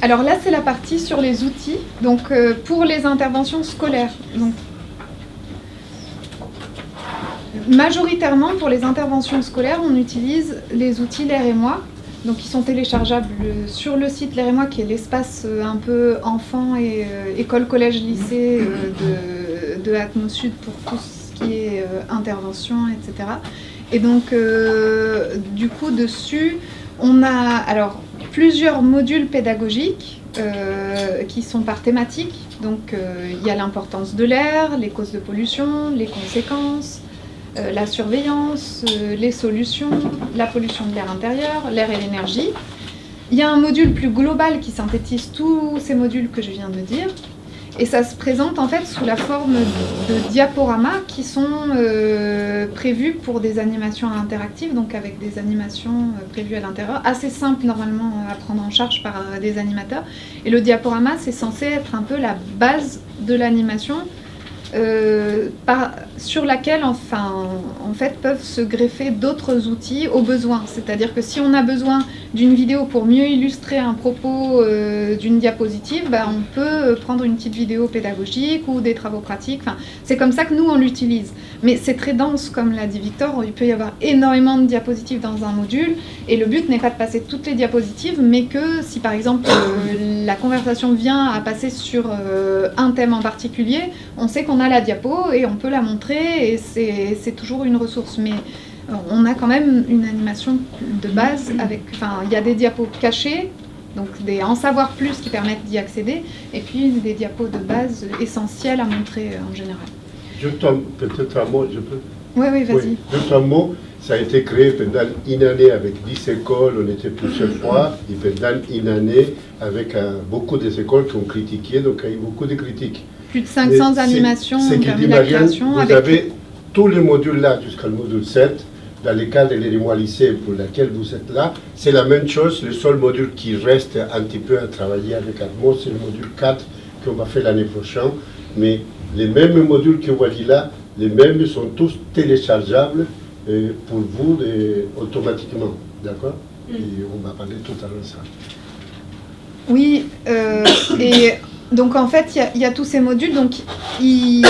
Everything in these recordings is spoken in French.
Alors là, c'est la partie sur les outils, donc pour les interventions scolaires. Donc, majoritairement, pour les interventions scolaires, on utilise les outils L'air et moi, donc qui sont téléchargeables sur le site L'air et moi, qui est l'espace un peu enfant et école, collège, lycée de Atmos Sud pour tout ce qui est intervention, etc. Et donc, du coup, dessus, on a alors plusieurs modules pédagogiques qui sont par thématique. Donc, il y a l'importance de l'air, les causes de pollution, les conséquences, la surveillance, les solutions, la pollution de l'air intérieur, l'air et l'énergie. Il y a un module plus global qui synthétise tous ces modules que je viens de dire. Et ça se présente en fait sous la forme de diaporamas qui sont prévus pour des animations interactives, donc avec des animations prévues à l'intérieur, assez simples normalement à prendre en charge par des animateurs. Et le diaporama, c'est censé être un peu la base de l'animation sur laquelle en fait peuvent se greffer d'autres outils au besoin. C'est-à-dire que si on a besoin d'une vidéo pour mieux illustrer un propos d'une diapositive, on peut prendre une petite vidéo pédagogique ou des travaux pratiques. C'est comme ça que nous on l'utilise. Mais c'est très dense, comme l'a dit Victor, il peut y avoir énormément de diapositives dans un module, et le but n'est pas de passer toutes les diapositives, mais que si par exemple la conversation vient à passer sur un thème en particulier, on sait qu'on a la diapo et on peut la montrer, et c'est toujours une ressource. Mais on a quand même une animation de base avec, il y a des diapos cachés, donc des en savoir plus qui permettent d'y accéder, et puis des diapos de base essentielles à montrer en général. Juste peut-être un mot, je peux? Oui, vas-y. Oui, juste un mot, ça a été créé pendant une année avec 10 écoles, on était plusieurs fois, et pendant une année avec beaucoup d'écoles qui ont critiqué, donc il y a eu beaucoup de critiques. Plus de 500 animations ont permis la création. Vous avez tous les modules là, jusqu'au module 7, dans le cadre de l'EREMOA lycée pour lequel vous êtes là, c'est la même chose. Le seul module qui reste un petit peu à travailler avec Atmos, c'est le module 4 qu'on va faire l'année prochaine. Mais les mêmes modules que vous voyez là, les mêmes sont tous téléchargeables pour vous automatiquement. D'accord? Et on va parler tout à l'heure de ça. Oui, et donc en fait, il y a tous ces modules, donc ils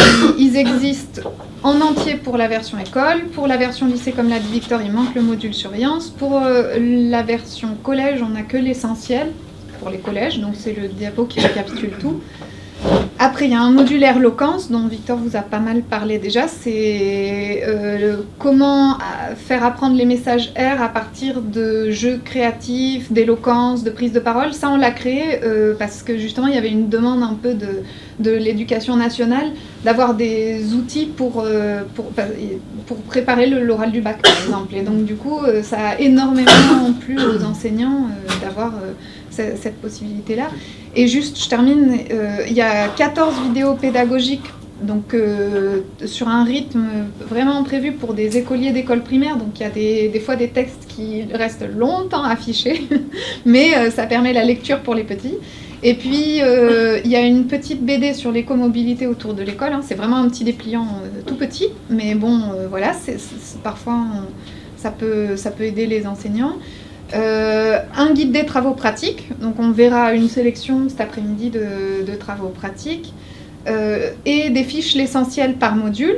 existent en entier pour la version école. Pour la version lycée, comme l'a dit Victor, il manque le module surveillance. Pour la version collège, on n'a que l'essentiel pour les collèges, donc c'est le diapo qui récapitule tout. Après, il y a un module éloquence dont Victor vous a pas mal parlé déjà. C'est comment faire apprendre les messages R à partir de jeux créatifs, d'éloquence, de prise de parole. Ça, on l'a créé parce que justement, il y avait une demande un peu de l'éducation nationale d'avoir des outils pour préparer l'oral du bac, par exemple. Et donc, du coup, ça a énormément plu aux enseignants d'avoir cette possibilité-là. Et juste, je termine, il y a 14 vidéos pédagogiques donc, sur un rythme vraiment prévu pour des écoliers d'école primaire. Donc il y a des fois des textes qui restent longtemps affichés, mais ça permet la lecture pour les petits. Et puis, il y a une petite BD sur l'écomobilité autour de l'école. C'est vraiment un petit dépliant tout petit, mais bon, voilà, parfois, ça peut aider les enseignants. Un guide des travaux pratiques, donc on verra une sélection cet après-midi de travaux pratiques, et des fiches l'essentiel par module,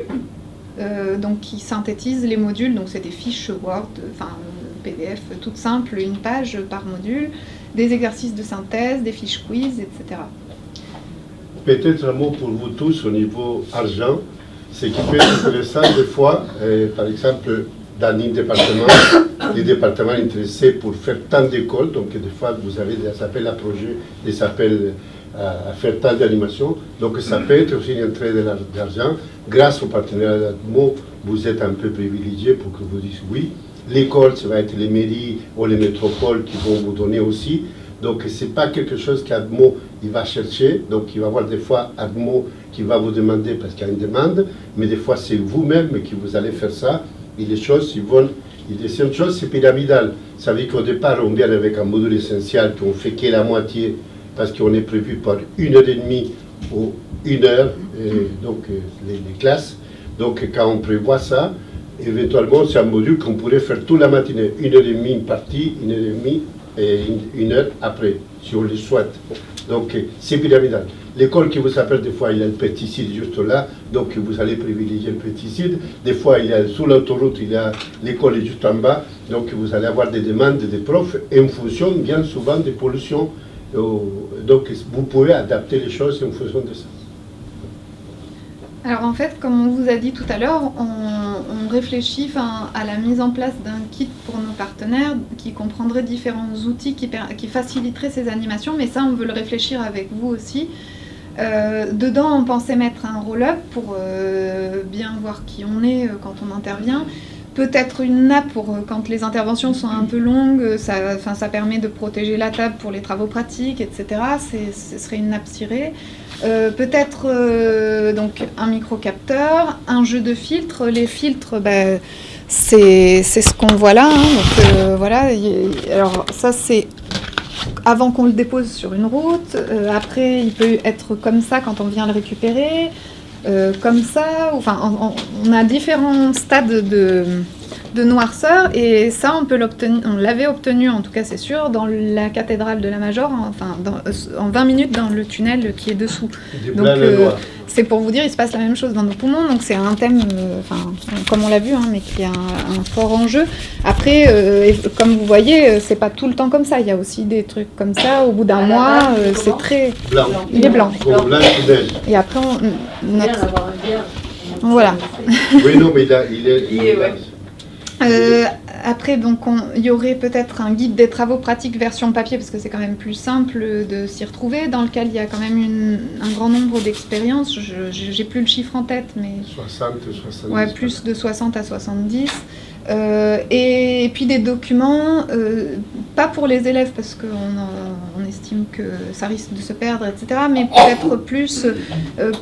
donc qui synthétisent les modules, donc c'est des fiches Word, PDF toutes simples, une page par module, des exercices de synthèse, des fiches quiz, etc. Peut-être un mot pour vous tous au niveau argent, ce qui peut être intéressant des fois, par exemple, dans un département, les départements intéressés pour faire tant d'écoles, donc des fois vous avez des appels à projets, des appels à faire tant d'animations, donc ça peut être aussi une entrée d'argent. Grâce au partenariat d'Atmos, vous êtes un peu privilégié pour que vous disiez oui. L'école, ça va être les mairies ou les métropoles qui vont vous donner aussi. Donc ce n'est pas quelque chose qu'Atmos il va chercher, donc il va y avoir des fois Atmos qui va vous demander parce qu'il y a une demande, mais des fois c'est vous-même qui vous allez faire ça. Et les choses, la deuxième chose, c'est pyramidal. Ça veut dire qu'au départ, on vient avec un module essentiel qu'on fait que la moitié, parce qu'on est prévu par 1h30 ou 1 heure, donc les classes. Donc quand on prévoit ça, éventuellement, c'est un module qu'on pourrait faire toute la matinée. 1h30 une partie, 1h30 et 1 heure après. si on le souhaite. Donc c'est pyramidal. L'école qui vous appelle, des fois il y a le pesticide juste là, donc vous allez privilégier le pesticide. Des fois il y a sous l'autoroute, il y a l'école est juste en bas, donc vous allez avoir des demandes des profs en fonction bien souvent des pollutions. Donc vous pouvez adapter les choses en fonction de ça. Alors en fait, comme on vous a dit tout à l'heure, on réfléchit à la mise en place d'un kit pour nos partenaires qui comprendrait différents outils qui faciliteraient ces animations, mais ça on veut le réfléchir avec vous aussi. Dedans on pensait mettre un roll-up pour bien voir qui on est quand on intervient. Peut-être une nappe pour quand les interventions sont un peu longues, ça permet de protéger la table pour les travaux pratiques, etc. Ce serait une nappe cirée. Peut-être donc un microcapteur, un jeu de filtres. Les filtres, c'est ce qu'on voit là. Donc voilà. Alors ça c'est avant qu'on le dépose sur une route. Après il peut être comme ça quand on vient le récupérer. Comme ça, enfin, on a différents stades de noirceur et ça on peut l'obtenir, on l'avait obtenu en tout cas c'est sûr dans la cathédrale de la Major, enfin en 20 minutes dans le tunnel qui est dessous. Donc c'est pour vous dire il se passe la même chose dans nos poumons, donc c'est un thème, comme on l'a vu, mais qui a un fort enjeu. Après, comme vous voyez, c'est pas tout le temps comme ça, il y a aussi des trucs comme ça, au bout d'un mois, c'est très... Blanc. Il est blanc. Et après, voilà. Oui, non, mais il est après, donc, il y aurait peut-être un guide des travaux pratiques version papier, parce que c'est quand même plus simple de s'y retrouver, dans lequel il y a quand même un grand nombre d'expériences. J'ai plus le chiffre en tête, mais... 60, 70. Ouais, plus de 60 à 70. Et puis des documents, pas pour les élèves, parce qu'on estime que ça risque de se perdre, etc., mais peut-être plus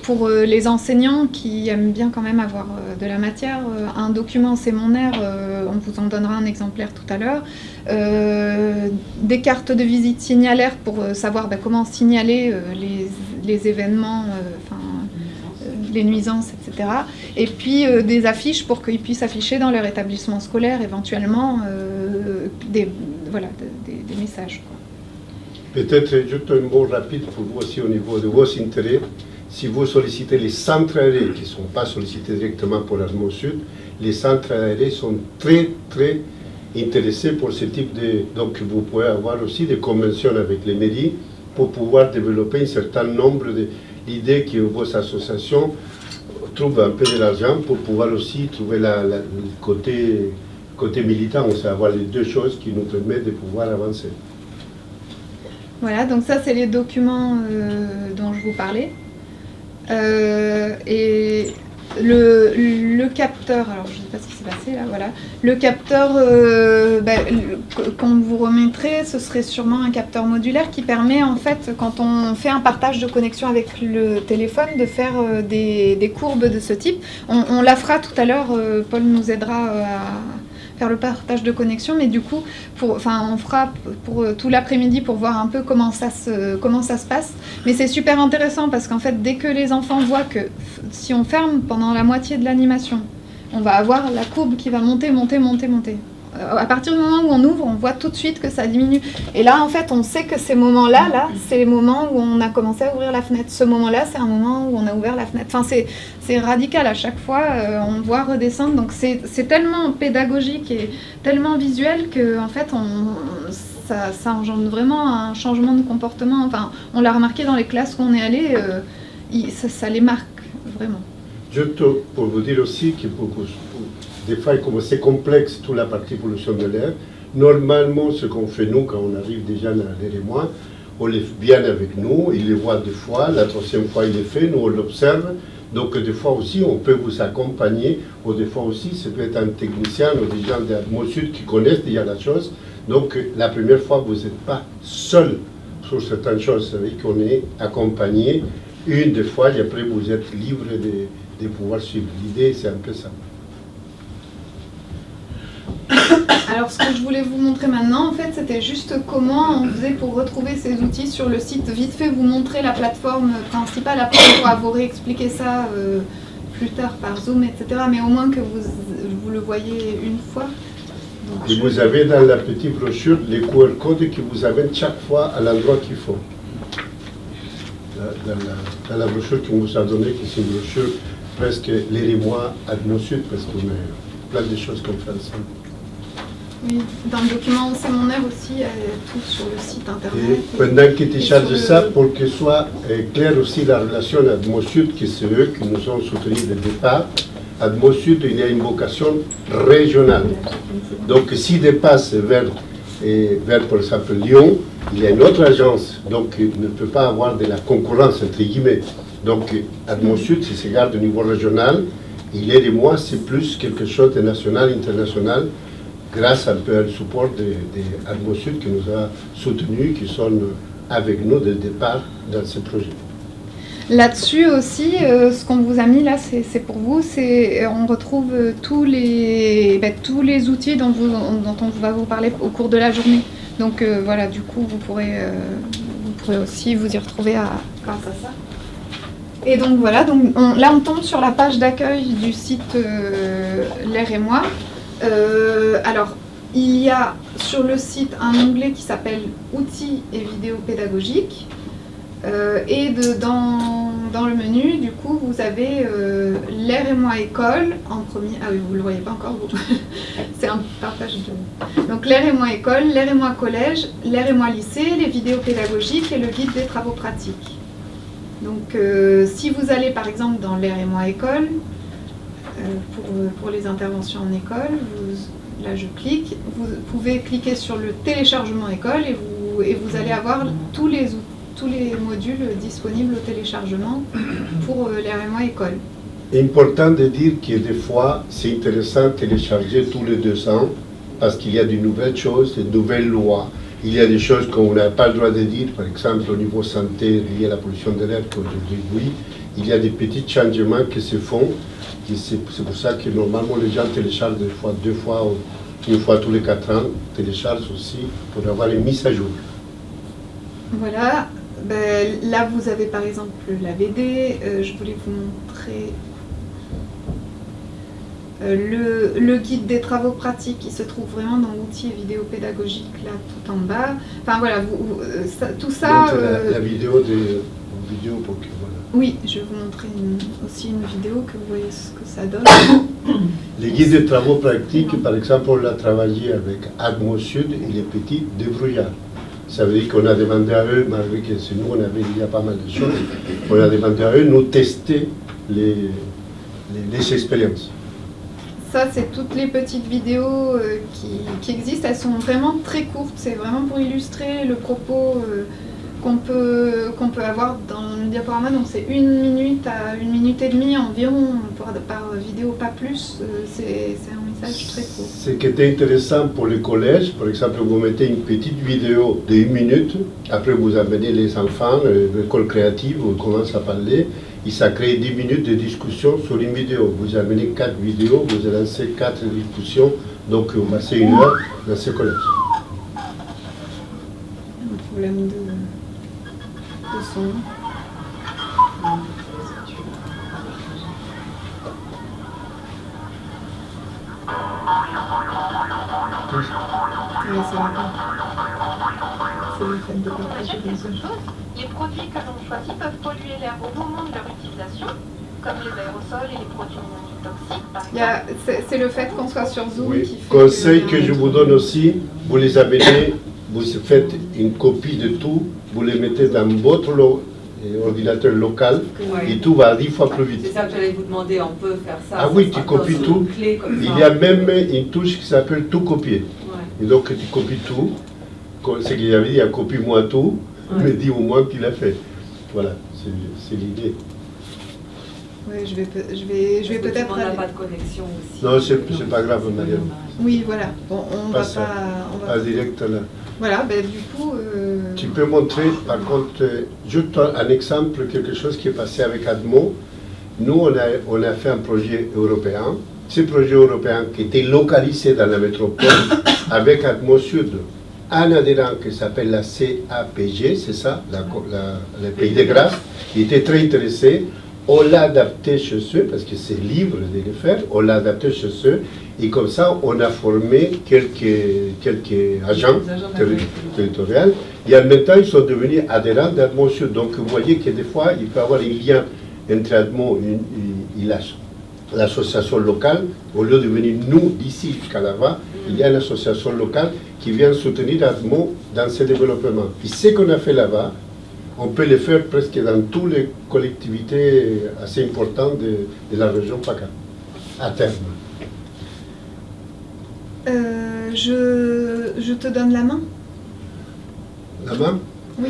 pour les enseignants qui aiment bien quand même avoir de la matière. Un document, c'est mon air, on vous en donnera un exemplaire tout à l'heure. Des cartes de visite signalaires pour savoir comment signaler les événements, les nuisances, etc. Et puis des affiches pour qu'ils puissent afficher dans leur établissement scolaire éventuellement des messages. Peut-être juste un mot rapide pour vous aussi au niveau de vos intérêts. Si vous sollicitez les centres aérés qui ne sont pas sollicités directement pour l'Armement Sud, les centres aérés sont très très intéressés pour ce type de... Donc vous pouvez avoir aussi des conventions avec les mairies pour pouvoir développer un certain nombre d'idées que vos associations trouvent un peu de l'argent pour pouvoir aussi trouver le côté militant, on sait avoir les deux choses qui nous permettent de pouvoir avancer. Voilà, donc ça c'est les documents dont je vous parlais. Et le capteur, alors je ne sais pas ce qui s'est passé là, voilà. Le capteur qu'on vous remettrait, ce serait sûrement un capteur modulaire qui permet en fait, quand on fait un partage de connexion avec le téléphone, de faire des courbes de ce type. On la fera tout à l'heure, Paul nous aidera à faire le partage de connexion, mais du coup, on fera pour tout l'après-midi pour voir un peu comment ça se passe. Mais c'est super intéressant parce qu'en fait, dès que les enfants voient que si on ferme pendant la moitié de l'animation, on va avoir la courbe qui va monter, monter, monter, monter. À partir du moment où on ouvre, on voit tout de suite que ça diminue. Et là, en fait, on sait que ces moments-là, c'est les moments où on a commencé à ouvrir la fenêtre. Ce moment-là, c'est un moment où on a ouvert la fenêtre. Enfin, c'est radical à chaque fois. On voit redescendre. Donc, c'est tellement pédagogique et tellement visuel que, en fait, ça engendre vraiment un changement de comportement. Enfin, on l'a remarqué dans les classes où on est allé. Ça les marque vraiment. Juste pour vous dire aussi que des fois, comme c'est complexe toute la partie pollution de l'air, normalement, ce qu'on fait nous, quand on arrive déjà dans l'air et moi, on les vient avec nous, il les voit deux fois, la troisième fois il les fait, nous on l'observe, donc des fois aussi on peut vous accompagner, ou des fois aussi ça peut être un technicien ou des gens d'Armement Sud qui connaissent déjà la chose, donc la première fois vous n'êtes pas seul sur certaines choses, vous savez qu'on est accompagné une des fois et après vous êtes libre de pouvoir suivre. L'idée c'est un peu ça. Alors ce que je voulais vous montrer maintenant, en fait, c'était juste comment on faisait pour retrouver ces outils sur le site. Vite fait vous montrer la plateforme principale, après on pourra vous réexpliquer ça plus tard par Zoom, etc. Mais au moins que vous le voyez une fois. Et vous avez dans la petite brochure les QR codes qui vous amènent chaque fois à l'endroit qu'il faut. Dans la brochure qu'on vous a donnée, qui est une brochure presque l'Érémois Atmosud, parce qu'on a plein de choses comme ça ensemble. Oui, dans le document C'est mon air aussi, il y a tout sur le site internet. Et pendant que tu charges ça, pour que soit clair aussi la relation Atmosud, qui c'est eux qui nous ont soutenus dès le départ, Atmosud, il y a une vocation régionale. Donc s'il dépasse vers, par exemple, Lyon, il y a une autre agence, donc il ne peut pas avoir de la concurrence, entre guillemets. Donc Atmosud, si se garde au niveau régional, il est des mois, c'est plus quelque chose de national, international, grâce un peu au support d'Atmosud qui nous a soutenus, qui sont avec nous dès le départ dans ce projet. Là-dessus aussi, ce qu'on vous a mis là, c'est pour vous, on retrouve tous les outils dont on va vous parler au cours de la journée. Donc voilà, du coup, vous pourrez aussi vous y retrouver grâce à ça. Et donc voilà, là on tombe sur la page d'accueil du site L'air et moi. Alors, il y a sur le site un onglet qui s'appelle Outils et vidéos pédagogiques. Et dans le menu, du coup, vous avez L'air et moi école en premier. Ah oui, vous ne le voyez pas encore, vous. C'est un partage de... Donc L'air et moi école, L'air et moi collège, L'air et moi lycée, les vidéos pédagogiques et le guide des travaux pratiques. Donc si vous allez par exemple dans L'air et moi école, pour les interventions en école, là je clique, vous pouvez cliquer sur le téléchargement école et vous allez avoir tous les modules disponibles au téléchargement pour L'air et moi école. Important de dire que des fois, c'est intéressant de télécharger tous les 2 ans parce qu'il y a de nouvelles choses, de nouvelles lois. Il y a des choses qu'on n'a pas le droit de dire, par exemple au niveau santé lié à la pollution de l'air, qu'aujourd'hui, oui. Il y a des petits changements qui se font. C'est pour ça que normalement les gens téléchargent deux fois ou une fois tous les 4 ans, téléchargent aussi pour avoir une mise à jour. Voilà. Ben, là, vous avez par exemple la VD. Je voulais vous montrer le guide des travaux pratiques qui se trouve vraiment dans outils et vidéos pédagogiques, là, tout en bas. Enfin voilà, tout ça... La vidéo pour que... Voilà. Oui, je vais vous montrer aussi une vidéo que vous voyez ce que ça donne. Les guides de travaux pratiques, par exemple, on l'a travaillé avec Atmosud et les petits débrouillards. Ça veut dire qu'on a demandé à eux, malgré que c'est nous, on avait il y a pas mal de choses, on a demandé à eux de nous tester les expériences. Ça, c'est toutes les petites vidéos qui existent. Elles sont vraiment très courtes. C'est vraiment pour illustrer le propos qu'on peut avoir dans le diaporama. Donc c'est 1 minute à 1 minute et demie environ par vidéo, pas plus. C'est un message très court. Ce qui était intéressant pour les collèges, par exemple, vous mettez une petite vidéo de 1 minute, après vous amenez les enfants, l'école créative, on commence à parler, et ça crée 10 minutes de discussion sur une vidéo. Vous amenez 4 vidéos, vous lancez 4 discussions, donc on passe 1 heure dans ce collège. Un problème de son. Oui, ça va pas. C'est le fait de partager des choses. Les produits que l'on choisit peuvent polluer l'air au moment de leur utilisation, comme les aérosols et les produits toxiques, par exemple. C'est le fait qu'on soit sur Zoom oui. qui fait... Conseil que je vous donne aussi, vous les amenez, vous faites une copie de tout, vous les mettez dans votre ordinateur local, ouais. Et tout va 10 fois plus vite. C'est ça que j'allais vous demander, on peut faire ça. Ah oui, tu copies tout. Il y a même une touche qui s'appelle tout copier. Ouais. Et donc tu copies tout. Ce qu'il y avait dit, copie-moi tout, ouais. Mais dis au moins qu'il a fait. Voilà, c'est l'idée. Oui, je vais peut-être... On n'a pas de connexion aussi. Non, c'est pas grave, Marianne. Oui, voilà. Bon, on va pas direct là. Voilà, ben du coup... Tu peux montrer, par contre, juste un exemple, quelque chose qui est passé avec Admo. Nous, on a fait un projet européen. Ce projet européen qui était localisé dans la métropole avec Atmosud. Un adhérent qui s'appelle la CAPG, c'est ça, le Pays de Grâce, il était très intéressé. on l'a adapté chez eux, parce que c'est libre de le faire, on l'a adapté chez eux, et comme ça, on a formé quelques agents territoriaux, et en même temps, ils sont devenus adhérents d'Admont Sud. Donc, vous voyez que des fois, il peut y avoir un lien entre Admont et l'association locale. Au lieu de venir, nous, d'ici jusqu'à là-bas, il y a une association locale qui vient soutenir Admont dans ses développements. Et ce qu'on a fait là-bas, on peut le faire presque dans toutes les collectivités assez importantes de la région PACA, à terme. Je te donne la main. La main? Oui.